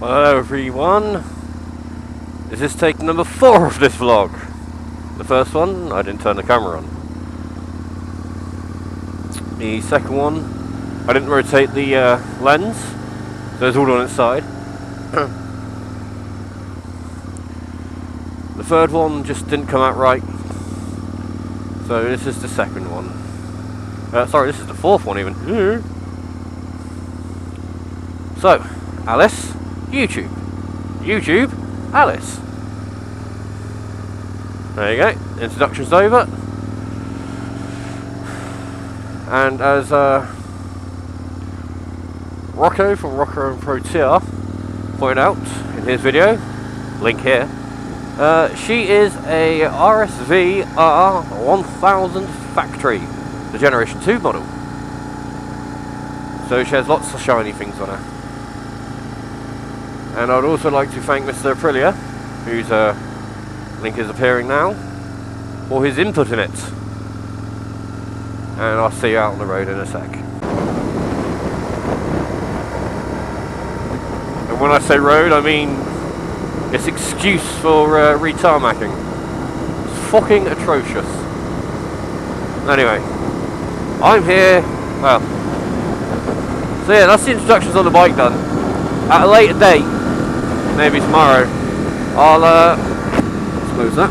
Hello everyone, this is take number 4 of this vlog. The first one, I didn't turn the camera on. The second one, I didn't rotate the lens, so it's all on its side. The third one just didn't come out right, so this is the second one. Sorry, this is the fourth one even. So, Alice, YouTube, Alice. There you go, introduction's over. And as Rocco from Rocco and Pro TR pointed out in his video, link here, she is a RSV R1000 factory, the Generation 2 model. So she has lots of shiny things on her. And I'd also like to thank Mr. Aprilia, whose link is appearing now, for his input in it. And I'll see you out on the road in a sec. And when I say road, I mean it's excuse for retarmacking. It's fucking atrocious. Anyway, I'm here. Well, so yeah, that's the introductions on the bike done. At a later date, maybe tomorrow, I'll close that.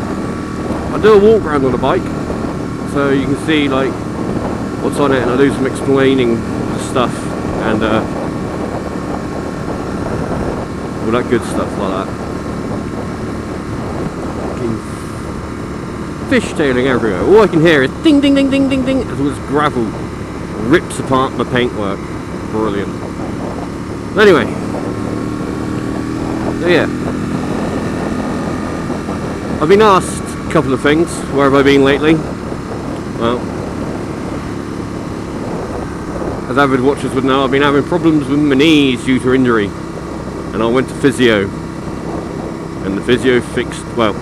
I'll do a walk around on the bike, so you can see like what's on it, and I'll do some explaining stuff and all that good stuff like that. Fishtailing everywhere. All I can hear is ding ding ding ding ding ding as all this gravel rips apart my paintwork. Brilliant. Anyway, so yeah, I've been asked a couple of things. Where have I been lately? Well, as avid watchers would know, I've been having problems with my knees due to injury, and I went to physio, and the physio fixed, well,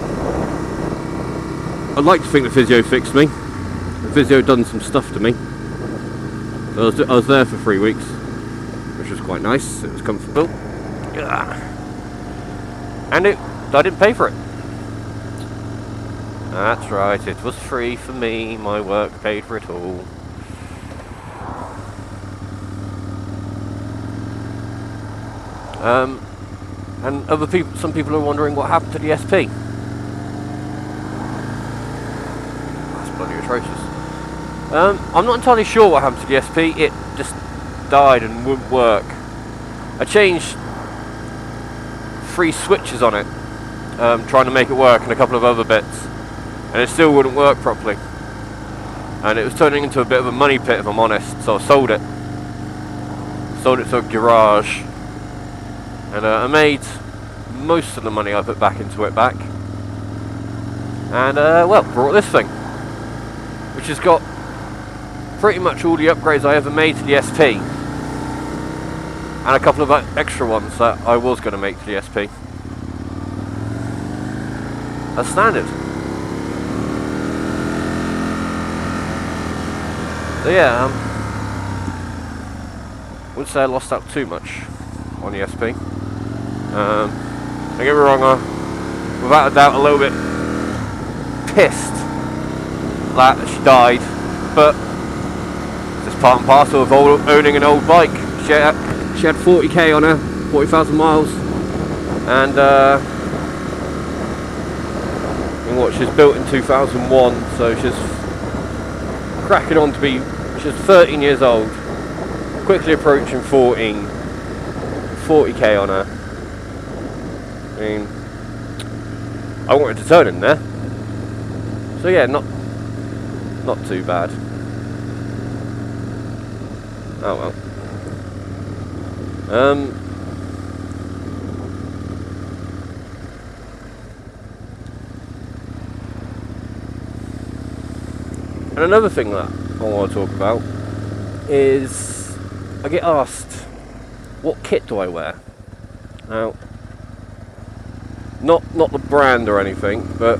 I'd like to think the physio fixed me. The physio done some stuff to me. So I was there for 3 weeks, which was quite nice. It was comfortable. And I didn't pay for it. That's right, it was free for me. My work paid for it all. And some people are wondering what happened to the SP. That's bloody atrocious. I'm not entirely sure what happened to the SP. It just died and wouldn't work. I changed 3 switches on it, trying to make it work, and a couple of other bits, and it still wouldn't work properly. And it was turning into a bit of a money pit, if I'm honest, so I sold it. Sold it to a garage. And I made most of the money I put back into it back. And, well, brought this thing, which has got pretty much all the upgrades I ever made to the SP. And a couple of extra ones that I was going to make to the SP. As standard. So yeah, wouldn't say I lost out too much on the SP. Don't get me wrong, without a doubt a little bit pissed that she died, but it's just part and parcel of owning an old bike. She had 40k on her, 40,000 miles, and what, she's built in 2001, so she's cracking on to be, she's 13 years old, quickly approaching 40k on her. I mean, I wanted to turn in there, so yeah, not too bad. Oh well. And another thing that I want to talk about is I get asked, what kit do I wear? Now, not the brand or anything, but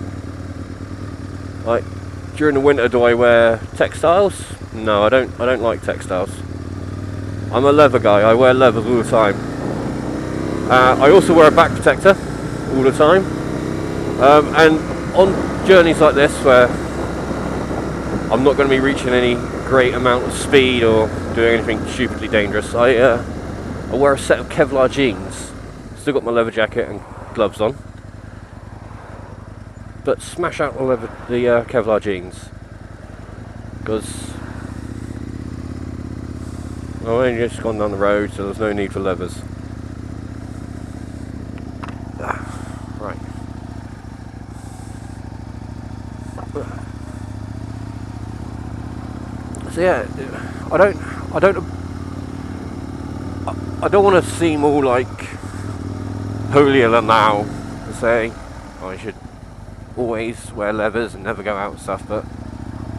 like during the winter, do I wear textiles? No, I don't like textiles. I'm a leather guy. I wear leathers all the time. I also wear a back protector all the time, and on journeys like this where I'm not going to be reaching any great amount of speed or doing anything stupidly dangerous, I wear a set of Kevlar jeans. Still got my leather jacket and gloves on, but smash out the Kevlar jeans, because I've only just gone down the road, so there's no need for leathers. Right. So yeah, I don't want to seem all like holier than thou and say I should always wear leathers and never go out and stuff, but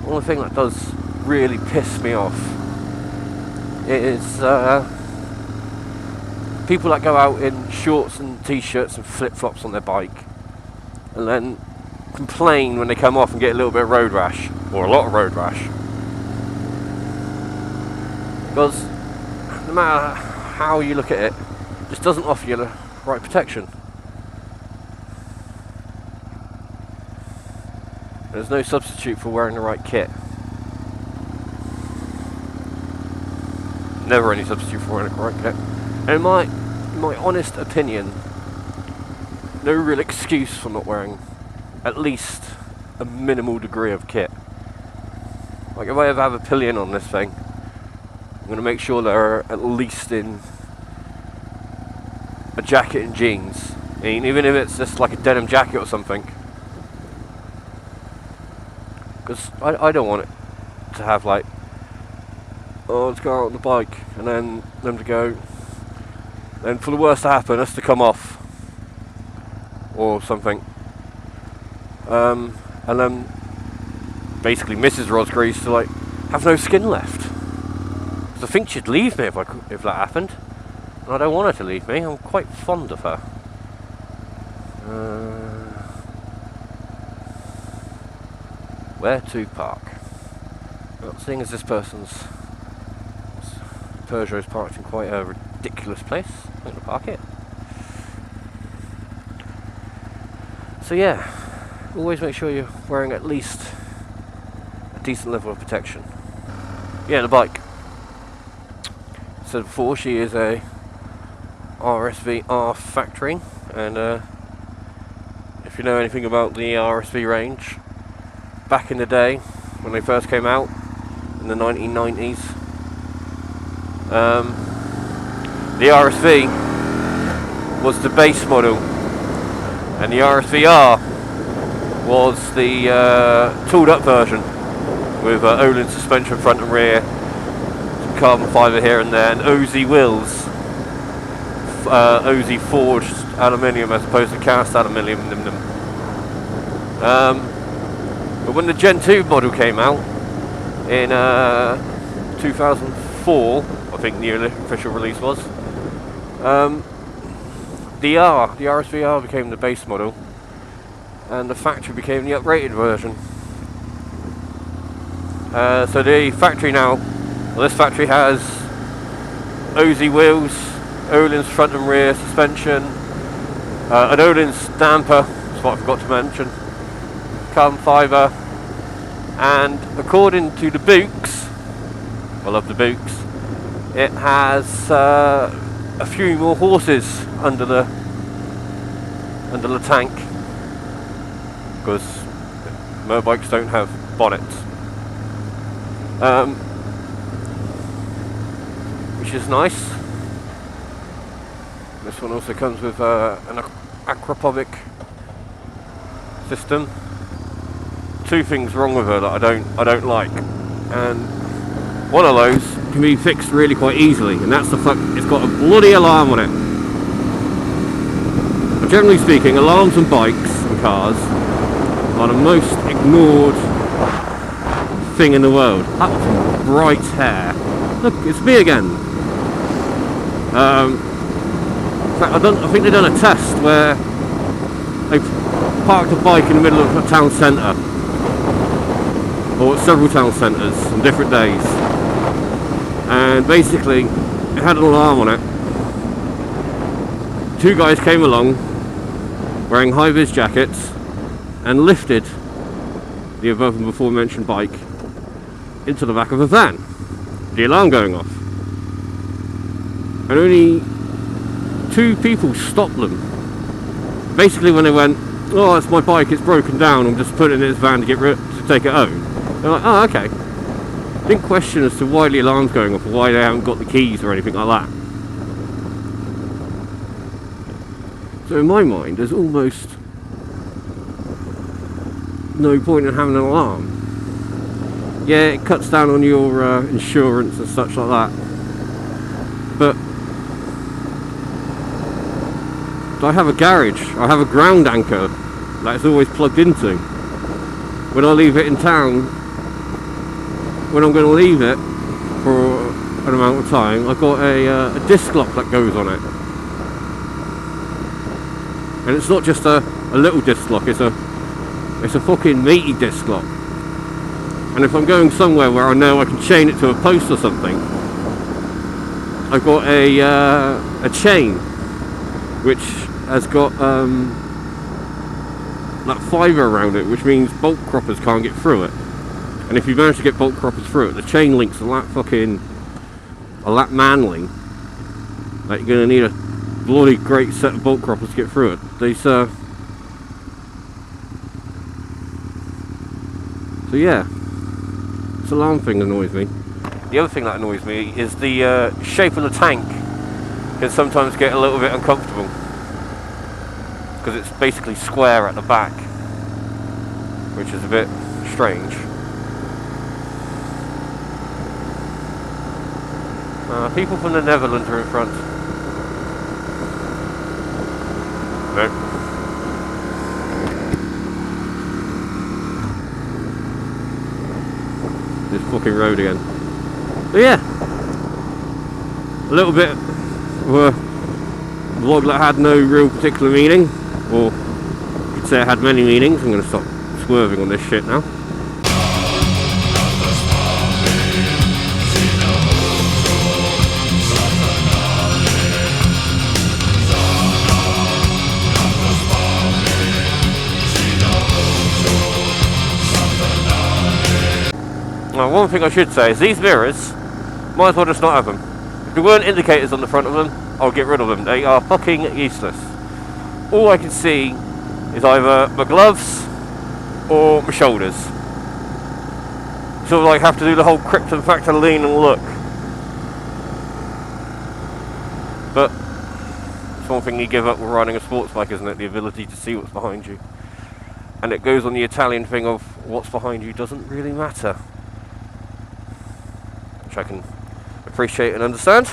one thing that does really piss me off is people that go out in shorts and t-shirts and flip-flops on their bike and then complain when they come off and get a little bit of road rash, or a lot of road rash. Because no matter how you look at it, it just doesn't offer you the right protection. There's no substitute for wearing the right kit. Never any substitute for wearing the right kit. And in my honest opinion, no real excuse for not wearing at least a minimal degree of kit. Like if I ever have a pillion on this thing, I'm going to make sure they're at least in a jacket and jeans. I mean, even if it's just like a denim jacket or something. Because I don't want it to have like, oh, let's go out on the bike, and then them to go, then for the worst to happen, us to come off, or something. And then basically Mrs. Rosgreaves to like have no skin left. Because I think she'd leave me if that happened. And I don't want her to leave me. I'm quite fond of her. Where to park? Well, seeing as this person's Peugeot's parked in quite a ridiculous place, I'm going to park it. So yeah, always make sure you're wearing at least a decent level of protection. Yeah, the bike. So before, she is a RSV R factory, and if you know anything about the RSV range, back in the day when they first came out in the 1990s, the RSV was the base model, and the RSV-R was the tooled up version with Öhlins suspension front and rear, some carbon fibre here and there, and OZ wheels, OZ forged aluminium as opposed to cast aluminium. But when the Gen 2 model came out in 2004, I think the official release was, the RSV-R became the base model, and the factory became the uprated version. So the factory now, well, this factory has OZ wheels, Öhlins front and rear suspension, an Öhlins damper, that's what I forgot to mention, carbon fibre, and according to the Books, I love the Books, it has a few more horses under the tank, because motorbikes don't have bonnets, which is nice. This one also comes with an aquapovic system. Two things wrong with her that I don't like, and one of those can be fixed really quite easily, and that's the fact it's got a bloody alarm on it. But generally speaking, alarms on bikes and cars are the most ignored thing in the world. That bright hair. Look, it's me again. In fact, I think they've done a test where they parked a bike in the middle of a town centre, or several town centres on different days, and basically it had an alarm on it, two guys came along wearing high-vis jackets and lifted the above and before mentioned bike into the back of a van, the alarm going off, and only two people stopped them. Basically when they went, "Oh, it's my bike, it's broken down, I'm just putting it in this van to take it home," they're like, "Oh, okay." Didn't question as to why the alarm's going off or why they haven't got the keys or anything like that. So in my mind, there's almost no point in having an alarm. Yeah, it cuts down on your insurance and such like that, but I have a garage, I have a ground anchor that it's always plugged into. When I leave it in town, when I'm going to leave it for an amount of time, I've got a disc lock that goes on it. And it's not just a little disc lock, it's a fucking meaty disc lock. And if I'm going somewhere where I know I can chain it to a post or something, I've got a chain which has got that fibre around it, which means bolt croppers can't get through it. And if you manage to get bolt croppers through it, the chain links are that manly that you're going to need a bloody great set of bolt croppers to get through it. So yeah, this alarm thing annoys me. The other thing that annoys me is the shape of the tank can sometimes get a little bit uncomfortable, because it's basically square at the back, which is a bit strange. People from the Netherlands are in front. No. This fucking road again. But yeah, a little bit of a vlog that had no real particular meaning, or you could say it had many meanings. I'm going to stop swerving on this shit now. Now, one thing I should say is these mirrors, might as well just not have them. If there weren't indicators on the front of them, I'll get rid of them. They are fucking useless. All I can see is either my gloves or my shoulders. Sort of like have to do the whole Krypton factor lean and look. But it's one thing you give up with riding a sports bike, isn't it? The ability to see what's behind you. And it goes on the Italian thing of what's behind you doesn't really matter, which I can appreciate and understand.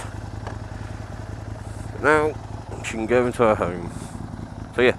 Now she can go into her home. So yeah,